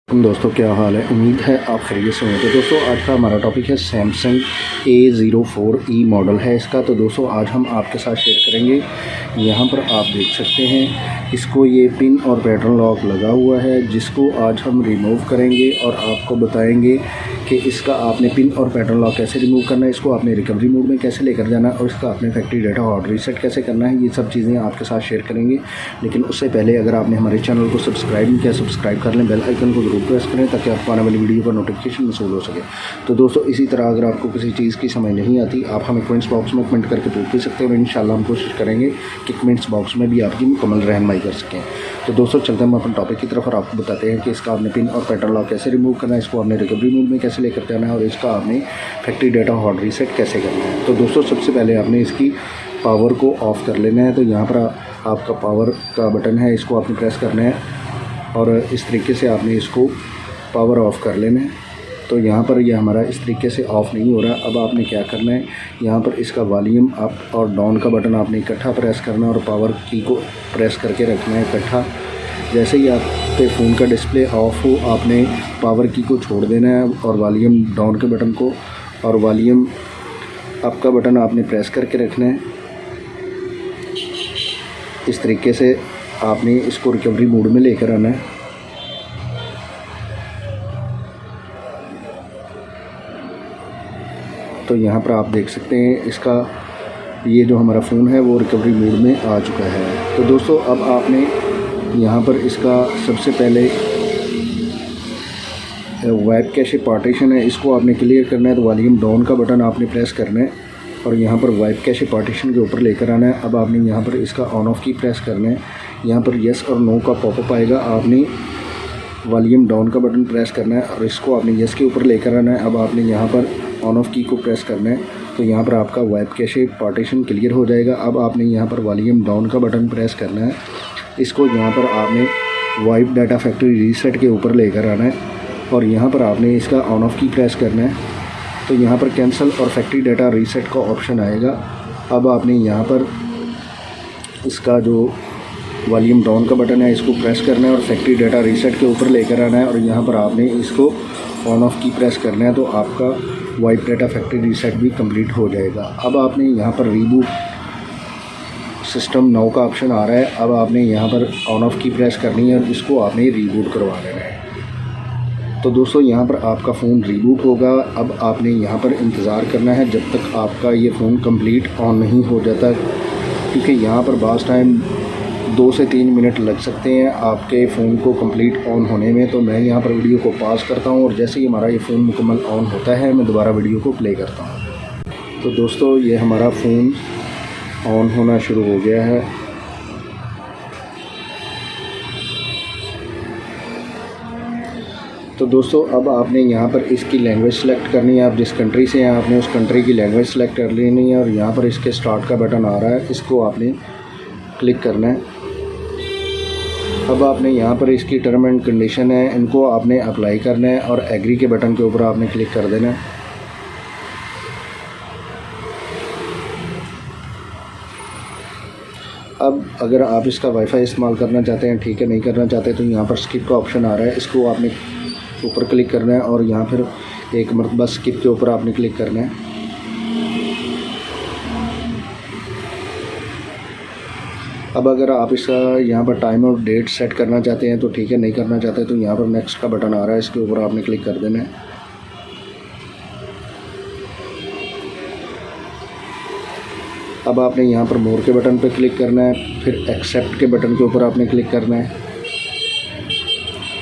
दोस्तों क्या हाल है। उम्मीद है आप खैरियत से होंगे। तो दोस्तों आज का हमारा टॉपिक है सैमसंग A04e मॉडल है इसका। तो दोस्तों आज हम आपके साथ शेयर करेंगे। यहाँ पर आप देख सकते हैं इसको ये पिन और पैटर्न लॉक लगा हुआ है, जिसको आज हम रिमूव करेंगे और आपको बताएंगे कि इसका आपने पिन और पैटर्न लॉक कैसे रिमूव करना है, इसको आपने रिकवरी मोड में कैसे लेकर जाना है और इसका आपने फैक्ट्री डेटा हार्ड रीसेट कैसे करना है। ये सब चीज़ें आपके साथ शेयर करेंगे। लेकिन उससे पहले अगर आपने हमारे चैनल को सब्सक्राइब नहीं किया, सब्सक्राइब कर लें, बेल आइकन को जरूर प्रेस करें ताकि आपको आने वाली वीडियो का नोटिफिकेशन मिसूल हो सके। तो दोस्तों इसी तरह अगर आपको किसी चीज़ की समझ नहीं आती, आप हमें कमेंट्स बॉक्स में कमेंट करके पूछ भी सकते हैं और इंशाल्लाह हम कोशिश करेंगे कि कमेंट्स बॉक्स में भी आपकी मुकम्मल रहनुमाई कर सकें। तो दोस्तों चलते हैं हम अपने टॉपिक की तरफ और आपको बताते हैं कि इसका आपने पिन और पैटर्न लॉक कैसे रिमूव करना है, इसको आपने रिकवरी मोड में कैसे लेकर जाना है और इसका आपने फैक्ट्री डेटा हार्ड रीसेट कैसे करना है। तो दोस्तों सबसे पहले आपने इसकी पावर को ऑफ़ कर लेना है। तो यहाँ पर आपका पावर का बटन है, इसको आपने प्रेस करना है और इस तरीके से आपने इसको पावर ऑफ़ कर लेना है। तो यहाँ पर यह हमारा इस तरीके से ऑफ़ नहीं हो रहा। अब आपने क्या करना है, यहाँ पर इसका वॉल्यूम अप और डाउन का बटन आपने इकट्ठा प्रेस करना है और पावर की को प्रेस करके रखना है इकट्ठा। जैसे ही आपके फ़ोन का डिस्प्ले ऑफ़ हो, आपने पावर की को छोड़ देना है और वॉल्यूम डाउन के बटन को और वॉल्यूम अप का बटन आपने प्रेस करके रखना है। इस तरीके से आपने इसको रिकवरी मोड में लेकर आना है। तो यहाँ पर आप देख सकते हैं इसका ये जो हमारा फ़ोन है वो रिकवरी मोड में आ चुका है। तो दोस्तों अब आपने यहाँ पर इसका सबसे पहले वाइप कैशे पार्टीशन है, इसको आपने क्लियर करना है। तो वॉल्यूम डाउन का बटन आपने प्रेस करना है और यहाँ पर वाइप कैशे पार्टीशन के ऊपर लेकर आना है। अब आपने यहाँ पर इसका ऑन ऑफ की प्रेस करना है। यहाँ पर येस और नो का पॉपअप आएगा, आपने वॉल्यूम डाउन का बटन प्रेस करना है और इसको आपने येस के ऊपर लेकर आना है। अब आपने यहाँ पर ऑन ऑफ की को प्रेस करना है। तो यहाँ पर आपका वाइप कैशे पार्टीशन क्लियर हो जाएगा। अब आपने यहाँ पर वॉल्यूम डाउन का बटन प्रेस करना है, इसको यहाँ पर आपने वाइप डाटा फैक्ट्री रीसेट के ऊपर लेकर आना है और यहाँ पर आपने इसका ऑन ऑफ की प्रेस करना है। तो यहाँ पर कैंसिल और फैक्ट्री डाटा रीसेट का ऑप्शन आएगा। अब आपने यहाँ पर इसका जो वॉल्यूम डाउन का बटन है इसको प्रेस करना है और फैक्ट्री डाटा रीसेट के ऊपर लेकर आना है और यहाँ पर आपने इसको ऑन ऑफ की प्रेस करना है। तो आपका वाइप डाटा फैक्ट्री रीसेट भी कंप्लीट हो जाएगा। अब आपने यहाँ पर रीबूट सिस्टम नाउ का ऑप्शन आ रहा है। अब आपने यहाँ पर ऑन ऑफ की प्रेस करनी है और इसको आपने रीबूट करवा लेना है। तो दोस्तों यहाँ पर आपका फ़ोन रीबूट होगा। अब आपने यहाँ पर इंतज़ार करना है जब तक आपका ये फ़ोन कंप्लीट ऑन नहीं हो जाता, क्योंकि यहाँ पर बाज़ टाइम 2 से 3 मिनट लग सकते हैं आपके फ़ोन को कंप्लीट ऑन होने में। तो मैं यहाँ पर वीडियो को पॉज करता हूँ और जैसे ही हमारा ये फ़ोन मुकम्मल ऑन होता है मैं दोबारा वीडियो को प्ले करता हूँ। तो दोस्तों ये हमारा फ़ोन ऑन होना शुरू हो गया है। तो दोस्तों अब आपने यहाँ पर इसकी लैंग्वेज सेलेक्ट करनी है। आप जिस कंट्री से हैं आपने उस कंट्री की लैंग्वेज सेलेक्ट कर लेनी है और यहाँ पर इसके स्टार्ट का बटन आ रहा है, इसको आपने क्लिक करना है। अब आपने यहाँ पर इसकी टर्म एंड कंडीशन है, इनको आपने अप्लाई करना है और एग्री के बटन के ऊपर आपने क्लिक कर देना है। अब अगर आप इसका वाईफाई इस्तेमाल करना चाहते हैं, ठीक है, नहीं करना चाहते तो यहाँ पर स्किप का ऑप्शन आ रहा है, इसको आपने ऊपर क्लिक करना है और यहाँ फिर एक मरतबा स्किप के ऊपर आपने क्लिक करना है। अब अगर आप इसका यहाँ पर टाइम और डेट सेट करना चाहते हैं तो ठीक है, नहीं करना चाहते तो यहाँ पर नेक्स्ट का बटन आ रहा है, इसके ऊपर आपने क्लिक कर देना है। अब आपने यहाँ पर मोर के बटन पर क्लिक करना है, फिर एक्सेप्ट के बटन के ऊपर आपने क्लिक करना है।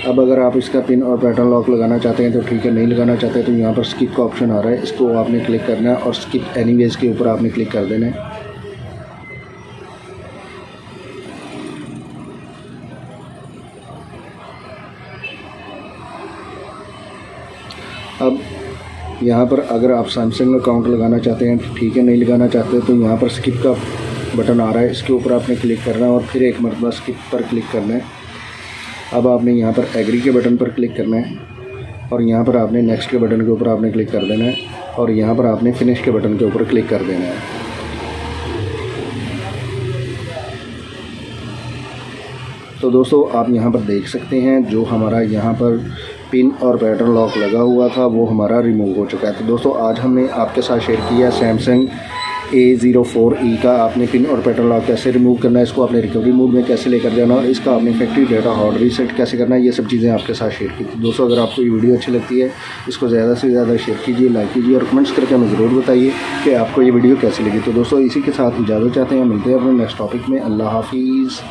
अब अगर आप इसका पिन और पैटर्न लॉक लगाना चाहते हैं तो ठीक है, नहीं लगाना चाहते तो यहाँ पर स्किप का ऑप्शन आ रहा है, इसको आपने क्लिक करना है और स्किप एनीवेज के ऊपर आपने क्लिक कर देना है। अब यहाँ पर अगर आप सैमसंग अकाउंट लगाना चाहते हैं ठीक है, नहीं लगाना चाहते तो यहाँ पर स्किप का बटन आ रहा है, इसके ऊपर आपने क्लिक करना है और फिर एक मरतबा स्किप पर क्लिक करना है। अब आपने यहाँ पर एग्री के बटन पर क्लिक करना है और यहाँ पर आपने नेक्स्ट के बटन के ऊपर आपने क्लिक कर देना है और यहाँ पर आपने फिनिश के बटन के ऊपर क्लिक कर देना है। तो दोस्तों आप यहाँ पर देख सकते हैं जो हमारा यहाँ पर पिन और पैटर्न लॉक लगा हुआ था वो हमारा रिमूव हो चुका है। तो दोस्तों आज हमने आपके साथ शेयर किया सैमसंग A04e का आपने पिन और पैटर्न लॉक कैसे रिमूव करना है, इसको आपने रिकवरी मोड में कैसे लेकर जाना और इसका आपने फैक्ट्री डेटा हार्ड रीसेट कैसे करना है, ये सब चीज़ें आपके साथ शेयर की। तो दोस्तों अगर आपको ये वीडियो अच्छी लगती है इसको ज़्यादा से ज़्यादा शेयर कीजिए, लाइक कीजिए और कमेंट्स करके हमें ज़रूर बताइए कि आपको ये वीडियो कैसी लगी। तो दोस्तों इसी के साथ इजाज़त चाहते हैं, मिलते हैं अपने नेक्स्ट टॉपिक में। अल्लाह हाफिज़।